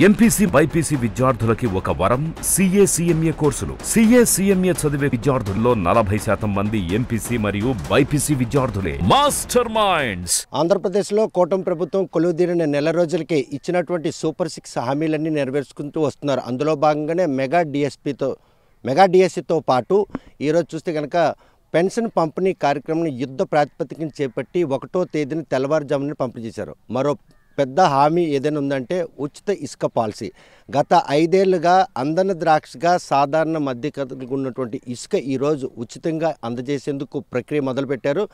MPC BiPC విద్యార్థులకి ఒక వరం సీఏ సీఎంఏ కోర్సులు. సీఏ సీఎంఏ చదివే విద్యార్థుల్లో 40% మంది ఎంపీసీ మరియు బైపీసీ విద్యార్థులే. Master minds. ఆంధ్రప్రదేశ్లో కూటమి ప్రభుత్వం కొలువుదీరిన నెల రోజులకే ఇచ్చినటువంటి సూపర్ 6 హామీలన్నీ నెరవేర్చుకుంటూ వస్తున్నారు. అందులో భాగంగానే మెగా డిఎస్సితో పాటు ఈరోజు చూస్తే కనుక పెన్షన్ పంపిణీ కార్యక్రమాన్ని యుద్ధ ప్రాతిపదికన చేపట్టి 1వ తేదీన తెల్లవారుజామున పంపిణీ చేశారు. మరో పెద్ద హామీ ఏదైనా ఉందంటే ఉచిత ఇసుక పాలసీ. గత 5 ఏళ్లుగా అందన ద్రాక్షగా సాధారణ మధ్యతరగతికి ఉన్నటువంటి ఇసుక ఈరోజు ఉచితంగా అందజేసేందుకు ప్రక్రియ మొదలుపెట్టారు.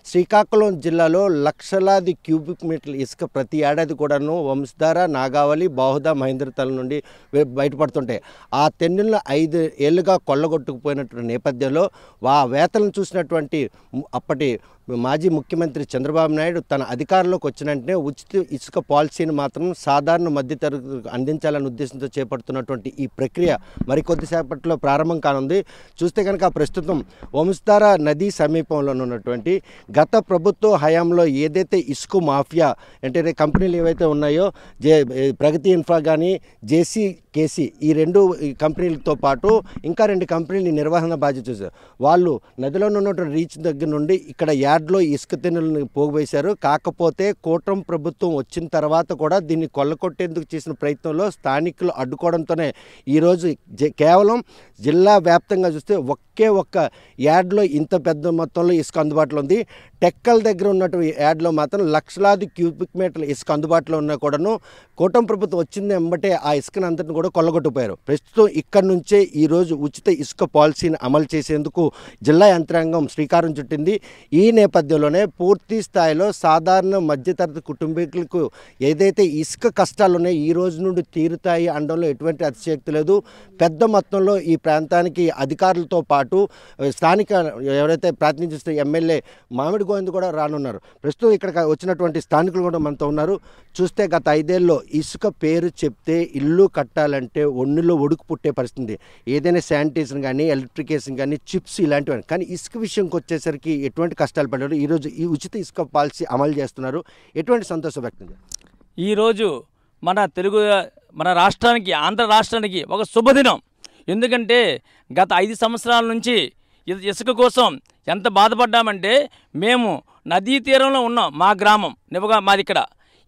శ్రీకాకుళం జిల్లాలో లక్షలాది క్యూబిక్ మీటర్ల ఇసుక ప్రతి ఏడాది కూడాను వంశధార, నాగావళి, బాహుదా, మహేంద్రతల నుండి బయటపడుతుంటాయి. ఆ తెన్నులను 5 ఏళ్లుగా కొల్లగొట్టుకుపోయినటువంటి నేపథ్యంలో వేతలను చూసినటువంటి అప్పటి మాజీ ముఖ్యమంత్రి చంద్రబాబు నాయుడు తన అధికారంలోకి వచ్చిన వెంటనే ఉచిత ఇసుక పాలసీని మాత్రం సాధారణ మధ్యతరగతికి అందించాలనే ఉద్దేశంతో చేపడుతున్నటువంటి ఈ ప్రక్రియ మరికొద్దిసేపట్లో ప్రారంభం కానుంది. చూస్తే కనుక ప్రస్తుతం వంశధార నదీ సమీపంలో ఉన్నటువంటి గత ప్రభుత్వ హయాంలో ఏదైతే ఇసుక మాఫియా అంటే కంపెనీలు ఏవైతే ఉన్నాయో ప్రగతి ఇన్ఫ్రా కానీ కేసీ ఈ 2 కంపెనీలతో పాటు ఇంకా 2 కంపెనీలు నిర్వహణ బాధ్యత చూశారు. వాళ్ళు నదిలో ఉన్నటువంటి రీచ్ దగ్గర నుండి ఇక్కడ యార్డ్లో ఇసుక తెన్నులను పోగువేశారు. కాకపోతే కూటమి ప్రభుత్వం వచ్చిన తర్వాత కూడా దీన్ని కొల్లగొట్టేందుకు చేసిన ప్రయత్నంలో స్థానికులు అడ్డుకోవడంతోనే ఈరోజు కేవలం జిల్లా వ్యాప్తంగా చూస్తే ఒక్క యార్డ్లో ఇంత పెద్ద మొత్తంలో ఇసుక అందుబాటులో ఉంది. టెక్కల దగ్గర ఉన్నటువంటి యార్డ్లో మాత్రం లక్షలాది క్యూబిక్ మీటర్ల ఇసుక అందుబాటులో ఉన్నా కూడాను కూటమి ప్రభుత్వం వచ్చింది వెంబటే ఆ ఇసుకను అంతటిని కూడా కొల్లగొట్టిపోయారు. ప్రస్తుతం ఇక్కడ నుంచే ఈరోజు ఉచిత ఇసుక పాలసీని అమలు చేసేందుకు జిల్లా యంత్రాంగం శ్రీకారం చుట్టింది. ఈ నేపథ్యంలోనే పూర్తి స్థాయిలో సాధారణ మధ్యతరగతి కుటుంబీకులకు ఏదైతే ఇసుక కష్టాలు ఉన్నాయో ఈ రోజు నుండి తీరుతాయి అనడంలో ఎటువంటి అతిశయోక్తి లేదు. పెద్ద మొత్తంలో ఈ ప్రాంతానికి అధికారులతో పాటు స్థానిక ఎవరైతే ప్రాతినిధ్యం ఎమ్మెల్యే మామిడి గోవింద్ కూడా రానున్నారు. ప్రస్తుతం ఇక్కడ వచ్చినటువంటి స్థానికులు కూడా మనతో ఉన్నారు. చూస్తే గత 5 ఏళ్ళలో ఇసుక పేరు చెప్తే ఇల్లు కట్టాలంటే ఒన్నులో ఒడుకు పుట్టే పరిస్థితి. ఏదైనా శానిటేషన్ కానీ, ఎలక్ట్రికేషన్ కానీ, చిప్స్ ఇలాంటివి. కానీ ఇసుక విషయంకి వచ్చేసరికి ఎటువంటి కష్టాలు పడ్డారు. ఈరోజు ఈ ఉచిత ఇసుక పాలసీ అమలు చేస్తున్నారు. ఎటువంటి సంతోషం వ్యక్తం చేస్తారు. ఈరోజు మన రాష్ట్రానికి, ఆంధ్ర రాష్ట్రానికి ఒక శుభదినం. ఎందుకంటే గత 5 సంవత్సరాల నుంచి ఇసుక కోసం ఎంత బాధపడ్డామంటే, మేము నదీ తీరంలో ఉన్నాం. మా గ్రామం మాది ఇక్కడ.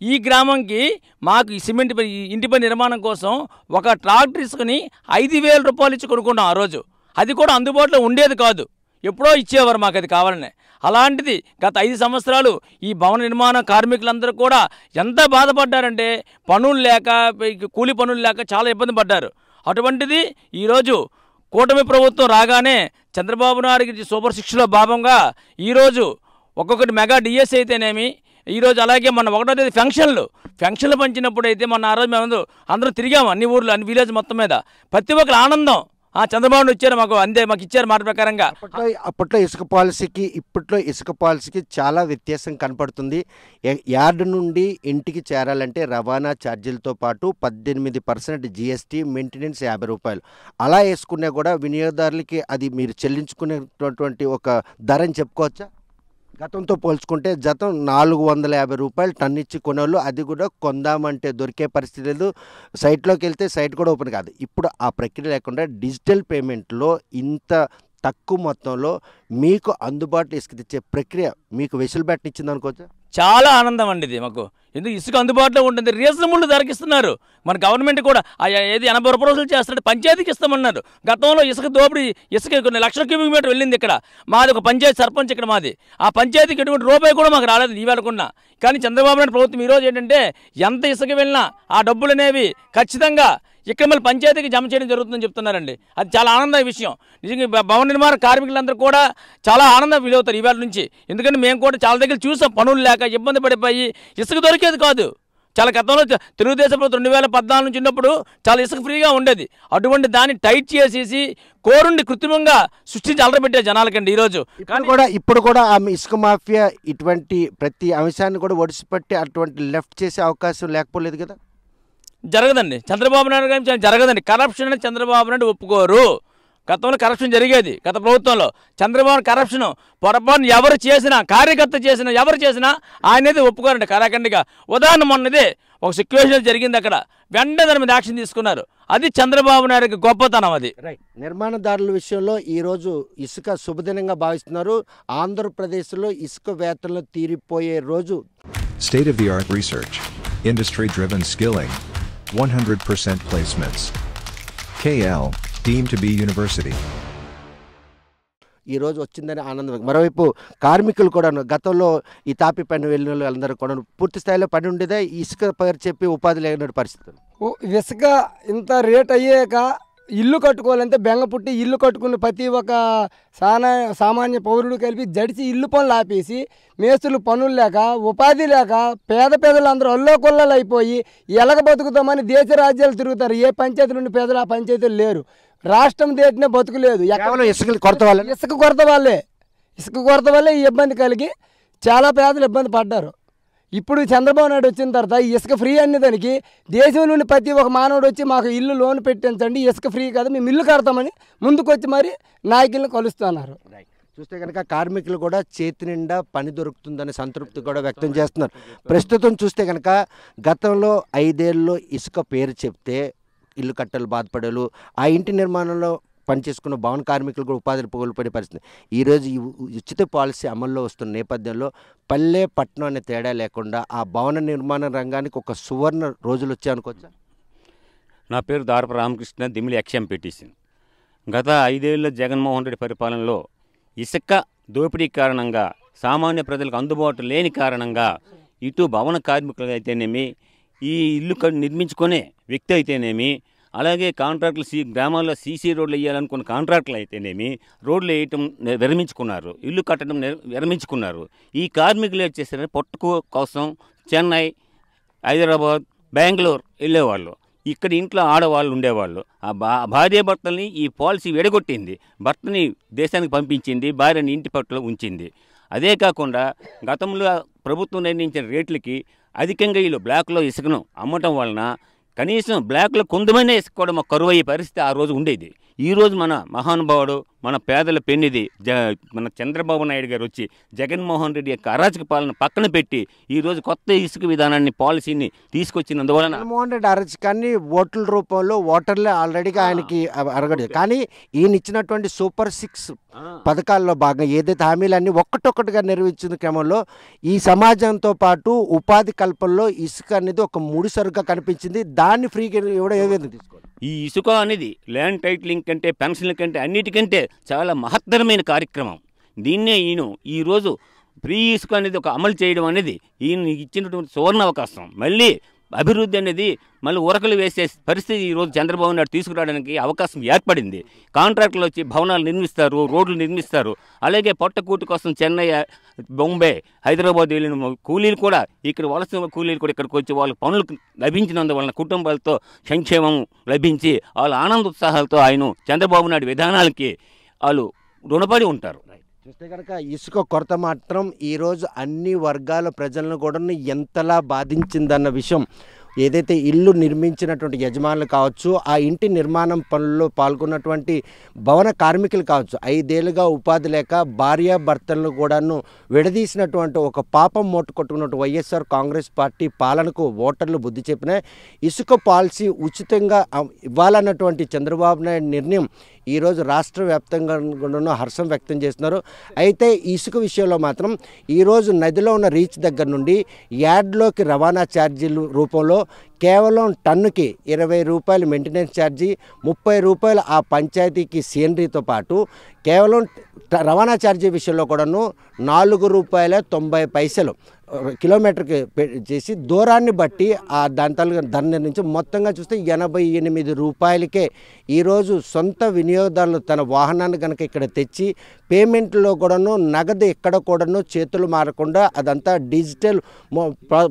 ఈ గ్రామంకి మాకు సిమెంట్ ఇంటిపై నిర్మాణం కోసం ఒక ట్రాక్టర్ ఇసుకని 5,000 రూపాయలు ఇచ్చి కొనుక్కున్నాం ఆ రోజు. అది కూడా అందుబాటులో ఉండేది కాదు, ఎప్పుడో ఇచ్చేవారు మాకు అది కావాలని. అలాంటిది గత 5 సంవత్సరాలు ఈ భవన నిర్మాణ కార్మికులందరూ కూడా ఎంత బాధపడ్డారంటే, పనులు లేక, కూలి పనులు లేక చాలా ఇబ్బంది పడ్డారు. అటువంటిది ఈరోజు కూటమి ప్రభుత్వం రాగానే చంద్రబాబు నాయుడు సూపర్ 6లో భాగంగా ఈరోజు ఒక్కొక్కటి మెగా డిఎస్సి అయితేనేమి, ఈరోజు అలాగే మన 1వ తేదీ ఫంక్షన్లు పంచినప్పుడు అయితే మొన్న ఆ రోజు మేము అందరూ తిరిగాము అన్ని ఊర్లు, అన్ని విలేజ్ మొత్తం మీద. ప్రతి ఒక్కరు ఆనందం. చంద్రబాబు ఇచ్చారు మాకు ఇచ్చారు మాట ప్రకారంగా. అప్పట్లో ఇసుక పాలసీకి ఇప్పట్లో ఇసుక పాలసీకి చాలా వ్యత్యాసం కనపడుతుంది. యార్డు నుండి ఇంటికి చేరాలంటే రవాణా ఛార్జీలతో పాటు 18% జీఎస్టీ, మెయింటెనెన్స్ 50 రూపాయలు. అలా వేసుకున్నా కూడా వినియోగదారులకి అది మీరు చెల్లించుకునేటువంటి ఒక ధర అని చెప్పుకోవచ్చా? గతంతో పోల్చుకుంటే జతం 450 రూపాయలు టన్ ఇచ్చి కొనేవాళ్ళు. అది కూడా కొందామంటే దొరికే పరిస్థితి లేదు. సైట్లోకి వెళ్తే సైట్ కూడా ఓపెన్ కాదు. ఇప్పుడు ఆ ప్రక్రియ లేకుండా డిజిటల్ పేమెంట్లో ఇంత తక్కువ మొత్తంలో మీకు అందుబాటులో ఇసుక తెచ్చే ప్రక్రియ మీకు వెసులుబాటుని ఇచ్చింది అనుకోవచ్చా? చాలా ఆనందం అండి ఇది మాకు. ఎందుకు ఇసుక అందుబాటులో ఉంటుంది, రీజనబుల్ ధరకి ఇస్తున్నారు. మన గవర్నమెంట్ కూడా ఏది 80 రూపాయలు చేస్తున్నాడు, పంచాయతీకి ఇస్తామన్నారు. గతంలో ఇసుక దోపిడీ, ఇసుక కొన్ని లక్షల క్యూబిక్ మీటర్ వెళ్ళింది. ఇక్కడ మాది ఒక పంచాయతీ సర్పంచ్, ఇక్కడ మాది. ఆ పంచాయతీకి ఎటువంటి రూపాయి కూడా మాకు రాలేదు ఇవ్వాలకున్నా. కానీ చంద్రబాబు నాయుడు ప్రభుత్వం ఈరోజు ఏంటంటే, ఎంత ఇసుక వెళ్ళినా ఆ డబ్బులు అనేవి ఖచ్చితంగా ఇక్కడ మళ్ళీ పంచాయతీకి జమ చేయడం జరుగుతుందని చెప్తున్నారండి. అది చాలా ఆనందమైన విషయం. నిజంగా భవన నిర్మాణ కార్మికులందరూ కూడా చాలా ఆనందం ఫీల్ అవుతారు ఇవాళ నుంచి. ఎందుకంటే మేము కూడా చాలా దగ్గర చూసాం, పనులు లేక ఇబ్బంది పడిపోయి ఇసుక దొరికేది కాదు. చాలా గతంలో తెలుగుదేశం ప్రభుత్వం 2014 నుంచి ఉన్నప్పుడు చాలా ఇసుక ఫ్రీగా ఉండేది. అటువంటి దాన్ని టైట్ చేసేసి కోరుండి కృత్రిమంగా సృష్టించి అలరబెట్టే జనాలకండి ఈరోజు. ఇప్పుడు కూడా ఆ ఇసుక మాఫియా ఇటువంటి ప్రతి అంశాన్ని కూడా ఒడిసిపట్టి అటువంటి లెఫ్ట్ చేసే అవకాశం లేకపోలేదు కదా? జరగదండి. చంద్రబాబు నాయుడు గారు జరగదండి. కరప్షన్ అని చంద్రబాబు నాయుడు ఒప్పుకోరు. గతంలో కరప్షన్ జరిగేది గత ప్రభుత్వంలో. చంద్రబాబు కరప్షన్ పొరపాటును ఎవరు చేసినా, కార్యకర్త చేసినా, ఎవరు చేసినా ఆయనైతే ఒప్పుకోరండి కరాఖండిగా. ఉదాహరణ మొన్నదే ఒక సిచ్యువేషన్ జరిగింది అక్కడ, వెంటనే దాని మీద యాక్షన్ తీసుకున్నారు. అది చంద్రబాబు నాయుడుకి గొప్పతనం. అది నిర్మాణదారుల విషయంలో ఈరోజు ఇసుక శుభదినంగా భావిస్తున్నారు. ఆంధ్రప్రదేశ్లో ఇసుక వేతలు తీరిపోయే రోజు. State-of-the-art research, industry-driven skilling, 100% placements. KL, deemed to be university. ఈరోజు వచ్చిందని ఆనందం. మరోవైపు కార్మికులు కూడా గతంలో ఈ తాపి పని వెళ్ళిన వాళ్ళందరూ కూడా పూర్తి స్థాయిలో పని ఉండేదే, ఇసుక పేరు చెప్పి ఉపాధి లేని పరిస్థితులు. ఇసుక ఇంత రేట్ అయ్యాక ఇల్లు కట్టుకోవాలంటే బెంగ పుట్టి ఇల్లు కట్టుకుని ప్రతి ఒక్క సామాన్య పౌరుడు కలిపి జడిచి ఇల్లు పనులు ఆపేసి మేస్తులు పనులు లేక ఉపాధి లేక పేదలందరూ అల్లోకొల్లలు అయిపోయి ఎలగ బతుకుతామని దేశ రాజ్యాలు తిరుగుతారు. ఏ పంచాయతీ నుండి పేదలు ఆ పంచాయతీలు లేరు. రాష్ట్రం దేటినే బతుకులేదు. ఇసుక కొరత వల్లే ఈ ఇబ్బంది కలిగి చాలా పేదలు ఇబ్బంది పడ్డారు. ఇప్పుడు చంద్రబాబు నాయుడు వచ్చిన తర్వాత ఇసుక ఫ్రీ అనే దానికి దేశం నుండి ప్రతి ఒక్క మానవుడు వచ్చి మాకు ఇల్లు లోన్ పెట్టించండి, ఇసుక ఫ్రీ కాదు మేము ఇల్లు కడతామని ముందుకొచ్చి మరి నాయకులను కలుస్తున్నారు. చూస్తే కనుక కార్మికులు కూడా చేతి నిండా పని దొరుకుతుందనే సంతృప్తి కూడా వ్యక్తం చేస్తున్నారు. ప్రస్తుతం చూస్తే కనుక గతంలో 5 ఏళ్ళలో ఇసుక పేరు చెప్తే ఇల్లు కట్టలు బాధపడేలు, ఆ ఇంటి నిర్మాణంలో పనిచేసుకున్న భవన కార్మికులు కూడా ఉపాధి కోల్పోయే పరిస్థితి. ఈరోజు ఈ ఉచిత పాలసీ అమల్లో వస్తున్న నేపథ్యంలో పల్లె పట్టణం అనే తేడా లేకుండా ఆ భవన నిర్మాణ రంగానికి ఒక సువర్ణ రోజులు వచ్చాయనుకోవచ్చా? నా పేరు దారపు రామకృష్ణ, దిమిలి ఎక్స్ఎంపీటీసీ. గత 5 ఏళ్ళ జగన్మోహన్ రెడ్డి పరిపాలనలో ఇసుక దోపిడీ కారణంగా సామాన్య ప్రజలకు అందుబాటు లేని కారణంగా ఇటు భవన కార్మికులు అయితేనేమి, ఈ ఇల్లు నిర్మించుకునే వ్యక్తి అయితేనేమి, అలాగే కాంట్రాక్టులు గ్రామాల్లో సీసీ రోడ్లు వేయాలనుకున్న కాంట్రాక్టులు అయితేనేమి రోడ్లు వేయటం విరమించుకున్నారు, ఇల్లు కట్టడం విరమించుకున్నారు. ఈ కార్మికులు వచ్చేసరికి పొట్టుకు కోసం చెన్నై, హైదరాబాద్, బెంగళూరు వెళ్ళేవాళ్ళు. ఇక్కడ ఇంట్లో ఆడవాళ్ళు ఉండేవాళ్ళు. ఆ భార్యాభర్తల్ని ఈ పాలసీ విడగొట్టింది. భర్తని దేశానికి పంపించింది, భార్యని ఇంటి పట్టులో ఉంచింది. అదే కాకుండా గతంలో ప్రభుత్వం నిర్ణయించిన రేట్లకి అధికంగా వీళ్ళు బ్లాక్లో ఇసుకను అమ్మటం వలన కనీసం బ్లాక్లో కొంతమంది ఇసుక కూడా మాకు కరువయ్యే పరిస్థితి ఆ రోజు ఉండేది. ఈరోజు మన మహానుభావుడు, మన పేదల పెన్నిది మన చంద్రబాబు నాయుడు గారు వచ్చి జగన్మోహన్ రెడ్డి యొక్క అరాచక పాలన పక్కన పెట్టి ఈరోజు కొత్త ఇసుక విధానాన్ని, పాలసీని తీసుకొచ్చినందువలన జగన్మోహన్ రెడ్డి అరాచకాన్ని ఓట్ల రూపంలో ఓటర్లే ఆల్రెడీగా ఆయనకి అరగడు. కానీ ఈయన ఇచ్చినటువంటి సూపర్ 6 పథకాల్లో భాగంగా ఏదైతే హామీలన్నీ ఒక్కటొక్కటిగా నెరవేర్చిన క్రమంలో ఈ సమాజంతో పాటు ఉపాధి కల్పనలో ఇసుక అనేది ఒక ముడిసరుగ్గా కనిపించింది. దాన్ని ఫ్రీగా ఇవ్వడం ఏ విధంగా తీసుకోవాలి? ఈ ఇసుక అనేది ల్యాండ్ టైటిలింగ్ కంటే, పెన్షన్ల కంటే, అన్నిటికంటే చాలా మహత్తరమైన కార్యక్రమం. దీన్నే ఈయన ఈరోజు ఫ్రీ ఇసుక అనేది ఒక అమలు చేయడం అనేది ఈయన ఇచ్చినటువంటి సువర్ణ అవకాశం. మళ్ళీ అభివృద్ధి అనేది మళ్ళీ ఉరకలు వేసే పరిస్థితి ఈరోజు చంద్రబాబు నాయుడు తీసుకురావడానికి అవకాశం ఏర్పడింది. కాంట్రాక్టులు వచ్చి భవనాలు నిర్మిస్తారు, రోడ్లు నిర్మిస్తారు. అలాగే పొట్టకూటి కోసం చెన్నై, బొంబే, హైదరాబాద్ వెళ్ళిన కూలీలు కూడా, ఇక్కడ వలస కూలీలు కూడా ఇక్కడికి వచ్చి వాళ్ళకి పనులు లభించినందువలన కుటుంబాలతో సంక్షేమం లభించి వాళ్ళ ఆనంద ఉత్సాహాలతో ఆయన చంద్రబాబు నాయుడు విధానాలకి వాళ్ళు రుణపడి ఉంటారు. చూస్తే కనుక ఇసుక కొరత మాత్రం ఈరోజు అన్ని వర్గాల ప్రజలను కూడా ఎంతలా బాధించిందన్న విషయం ఏదైతే ఇల్లు నిర్మించినటువంటి యజమానులు కావచ్చు, ఆ ఇంటి నిర్మాణం పనుల్లో పాల్గొన్నటువంటి భవన కార్మికులు కావచ్చు, 5 ఏళ్ళుగా ఉపాధి లేక భార్యాభర్తలను కూడాను విడదీసినటువంటి ఒక పాపం కొట్టుకున్నట్టు వైఎస్ఆర్ కాంగ్రెస్ పార్టీ పాలనకు ఓటర్లు బుద్ధి చెప్పినా ఇసుక పాలసీ ఉచితంగా ఇవ్వాలన్నటువంటి చంద్రబాబు నాయుడు నిర్ణయం ఈరోజు రాష్ట్ర వ్యాప్తంగా కూడా హర్షం వ్యక్తం చేస్తున్నారు. అయితే ఇసుక విషయంలో మాత్రం ఈరోజు నదిలో ఉన్న రీచ్ దగ్గర నుండి యార్డ్లోకి రవాణా ఛార్జీల రూపంలో కేవలం టన్నుకి 20 రూపాయలు మెయింటెనెన్స్ ఛార్జీ, 30 రూపాయలు ఆ పంచాయతీకి సీనరీతో పాటు కేవలం రవాణా ఛార్జీ విషయంలో కూడాను 4 రూపాయల 90 పైసలు కిలోమీటర్కి చేసి దూరాన్ని బట్టి ఆ దాని నుంచి మొత్తంగా చూస్తే 88 రూపాయలకే ఈరోజు సొంత వినియోగదారులు తన వాహనాన్ని కనుక ఇక్కడ తెచ్చి పేమెంట్లో కూడాను నగదు ఎక్కడ కూడాను చేతులు మారకుండా అదంతా డిజిటల్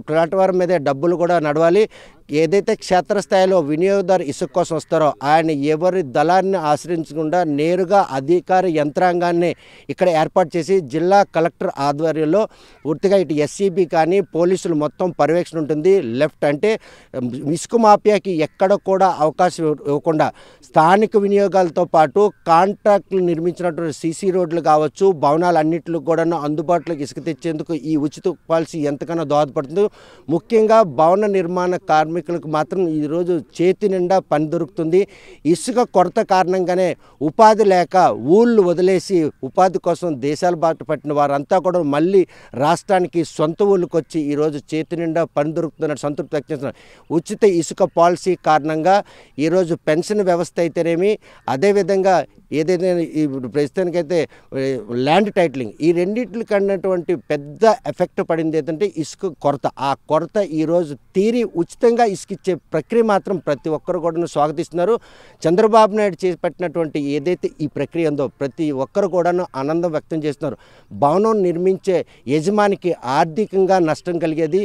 ప్లాట్ఫామ్ మీదే డబ్బులు కూడా నడవాలి. ఏదైతే క్షేత్రస్థాయిలో వినియోగదారు ఇసుక కోసం వస్తారో ఆయన ఎవరి దళాన్ని ఆశ్రయించకుండా నేరుగా అధికార యంత్రాంగాన్ని ఇక్కడ ఏర్పాటు చేసి జిల్లా కలెక్టర్ ఆధ్వర్యంలో పూర్తిగా ఇటు ఎస్సీబీ కానీ పోలీసులు మొత్తం పర్యవేక్షణ ఉంటుంది. లెఫ్ట్ అంటే ఇసుక మాఫియాకి ఎక్కడ కూడా అవకాశం ఇవ్వకుండా స్థానిక వినియోగాలతో పాటు కాంట్రాక్టులు నిర్మించినటువంటి సీసీ రోడ్లు కావచ్చు, భవనాలు అన్నింటిలో కూడా అందుబాటులోకి ఇసుక తెచ్చేందుకు ఈ ఉచిత పాలసీ ఎంతకన్నా దోహదపడుతుంది. ముఖ్యంగా భవన నిర్మాణ కార్మికులకు మాత్రం ఈరోజు చేతి నిండా పని దొరుకుతుంది. ఇసుక కొరత కారణంగానే ఉపాధి లేక ఊళ్ళు వదిలేసి ఉపాధి కోసం దేశాల బాట పట్టిన వారంతా కూడా మళ్ళీ రాష్ట్రానికి సొంత ఊళ్ళకి వచ్చి ఈరోజు చేతి నిండా పని దొరుకుతున్నట్టు సంతృప్తి వ్యక్తం చేస్తున్నారు. ఉచిత ఇసుక పాలసీ కారణంగా ఈరోజు పెన్షన్ వ్యవస్థ అయితేనేమి, అదేవిధంగా ఏదైతే ఇప్పుడు ప్రస్తుతానికైతే ల్యాండ్ టైటిలింగ్, ఈ రెండింటికి అన్నటువంటి పెద్ద ఎఫెక్ట్ పడింది ఏంటంటే ఇసుక కొరత. ఆ కొరత ఈరోజు తీరి ఉచితంగా ఇసుక ఇచ్చే ప్రక్రియ మాత్రం ప్రతి ఒక్కరు కూడా స్వాగతిస్తున్నారు. చంద్రబాబు నాయుడు చేపట్టినటువంటి ఏదైతే ఈ ప్రక్రియ ఉందో ప్రతి ఒక్కరు కూడాను ఆనందం వ్యక్తం చేస్తున్నారు. భవనం నిర్మించే యజమానికి ఆర్థికంగా నష్టం కలిగేది.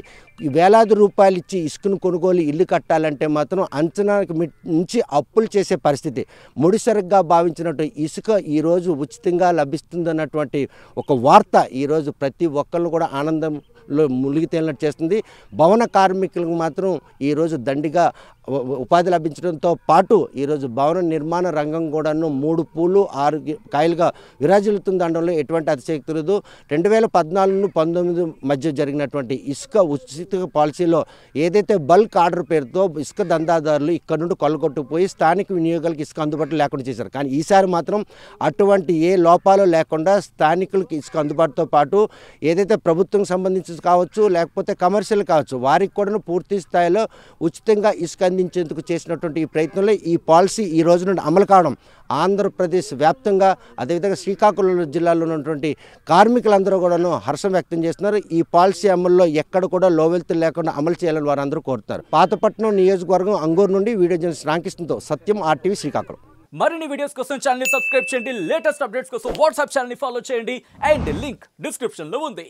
వేలాది రూపాయలు ఇచ్చి ఇసుకను కొనుగోలు ఇల్లు కట్టాలంటే మాత్రం అంచనాకి మించి అప్పులు చేసే పరిస్థితి. ముడిసరుగ్గా భావించినటువంటి ఇసుక ఈరోజు ఉచితంగా లభిస్తుందన్నటువంటి ఒక వార్త ఈరోజు ప్రతి ఒక్కరిని కూడా ఆనందంలో మునిగి తేలినట్టు చేస్తుంది. భవన కార్మికులకు మాత్రం ఈరోజు దండిగా ఉపాధి లభించడంతో పాటు ఈరోజు భవన నిర్మాణ రంగం కూడాను 3 పూలు 6 కాయలుగా విరాజిల్లుతుంది అనడంలో ఎటువంటి అతిశయోక్తి లేదు. 2014-19 మధ్య జరిగినటువంటి ఇసుక ఉచిత పాలసీలో ఏదైతే బల్క్ ఆర్డర్ పేరుతో ఇసుక దందాదారులు ఇక్కడ నుండి కొల్లగొట్టుకుపోయి స్థానిక వినియోగాలకు ఇసుక అందుబాటులో లేకుండా చేశారు. కానీ ఈసారి మాత్రం అటువంటి ఏ లోపాలు లేకుండా స్థానికులకి ఇసుక అందుబాటుతో పాటు ఏదైతే ప్రభుత్వం సంబంధించి కావచ్చు లేకపోతే కమర్షియల్ కావచ్చు వారికి కూడా పూర్తి స్థాయిలో ఉచితంగా ఇసుక అందించేందుకు చేసినటువంటి ఈ ప్రయత్నంలో ఈ పాలసీ ఈ రోజు నుండి అమలు కావడం ఆంధ్రప్రదేశ్ వ్యాప్తంగా అదేవిధంగా శ్రీకాకుళం జిల్లాలో ఉన్నటువంటి కార్మికులందరూ కూడాను హర్షం వ్యక్తం చేస్తున్నారు. ఈ పాలసీ అమల్లో ఎక్కడ కూడా లోవెల్తులు లేకుండా అమలు చేయాలని వారందరూ కోరుతారు. పాతపట్నం నియోజకవర్గం అంగూరు నుండి వీడియో జర్నలిస్ట్ రామకృష్ణతో సత్యం RTV శ్రీకాకుళం. మరిన్ని వీడియోస్ కోసం ఛానల్ ని సబ్స్క్రైబ్ చేయండి. లేటెస్ట్ అప్డేట్స్ కోసం వాట్సాప్ ఛానల్ ని ఫాలో చేయండి. అండ్ లింక్ డిస్క్రిప్షన్ లో ఉంది.